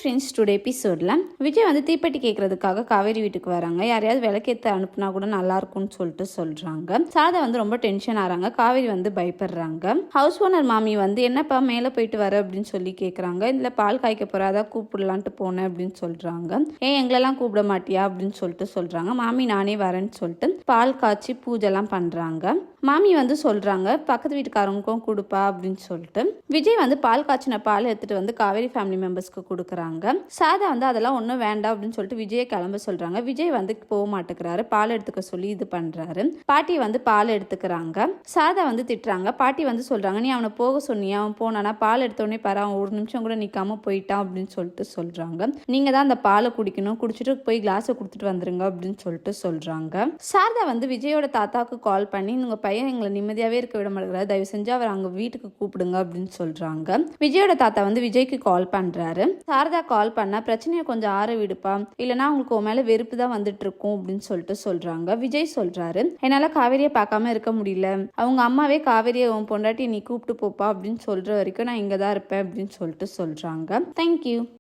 Friends, today எபிசோடில் விஜய் வந்து தீப்பெட்டி கேட்கறதுக்காக காவேரி வீட்டுக்கு வராங்க. யாரையாவது விளக்கேற்ற அனுப்புனா கூட நல்லா இருக்கும்னு சொல்லிட்டு சொல்றாங்க. சாரதா வந்து ரொம்ப டென்ஷன் ஆறாங்க. காவேரி வந்து பயப்படுறாங்க. ஹவுஸ் ஓனர் மாமி வந்து என்னப்பா மேலே போயிட்டு வர அப்படின்னு சொல்லி கேட்குறாங்க. இதில் பால் காய்க்க போற அதான் கூப்பிடலான்ட்டு போனேன் அப்படின்னு சொல்றாங்க. ஏன் எங்களெல்லாம் கூப்பிட மாட்டியா அப்படின்னு சொல்லிட்டு சொல்றாங்க. மாமி நானே வரேன்னு சொல்லிட்டு பால் காய்ச்சி பூஜைலாம் பண்றாங்க. மாமி வந்து சொல்றாங்க பக்கத்து வீட்டுக்காரங்களுக்கும் கொடுப்பா அப்படின்னு சொல்லிட்டு விஜய் வந்து பால் காய்ச்சின பால் எடுத்துட்டு வந்து காவேரி ஃபேமிலி மெம்பர்ஸ்க்கு கொடுக்குறாங்க. சாதா வந்து அதெல்லாம் ஒன்றும் வேண்டாம் அப்படின்னு சொல்லிட்டு விஜயை கிளம்ப சொல்றாங்க. விஜய் வந்து போக மாட்டேங்கிறாரு. பால் எடுத்துக்க சொல்லி இது பண்றாரு. பாட்டி வந்து பால் எடுத்துக்கிறாங்க. சாதா வந்து திட்டுறாங்க. பாட்டி வந்து சொல்றாங்க, நீ அவனை போக சொன்னியா? அவன் போனானா பால் எடுத்தோடனே பாரு, அவன் ஒரு நிமிஷம் கூட நிக்காம போயிட்டான் அப்படின்னு சொல்லிட்டு சொல்றாங்க. நீங்க தான் அந்த பாலை குடிக்கணும், குடிச்சிட்டு போய் கிளாஸை கொடுத்துட்டு வந்துருங்க அப்படின்னு சொல்லிட்டு சொல்றாங்க. சாரதா வந்து விஜயோட தாத்தாவுக்கு கால் பண்ணி, உங்க பையன் எங்களை நிம்மதியாவே இருக்க விட மாட்டேங்கிறாரு, தயவு செஞ்சு அவர் அங்க வீட்டுக்கு கூப்பிடுங்க அப்படின்னு சொல்றாங்க. விஜயோட தாத்தா வந்து விஜய்க்கு கால் பண்றாரு. சாரதா கால் பண்ணா பிரச்சனையை கொஞ்சம் ஆற விடுப்பா, இல்லைன்னா அவங்களுக்கு உன் மேல வெறுப்பு தான் வந்துட்டு இருக்கும் அப்படின்னு சொல்லிட்டு சொல்றாங்க. விஜய் சொல்றாரு, என்னால காவேரியை பார்க்காம இருக்க முடியல, அவங்க அம்மாவே காவேரியை உன் பொண்டாட்டி நீ கூப்பிட்டு போப்பா அப்படின்னு சொல்ற வரைக்கும் நான் இங்கதான் இருப்பேன் அப்படின்னு சொல்லிட்டு சொல்றாங்க. தேங்க்யூ.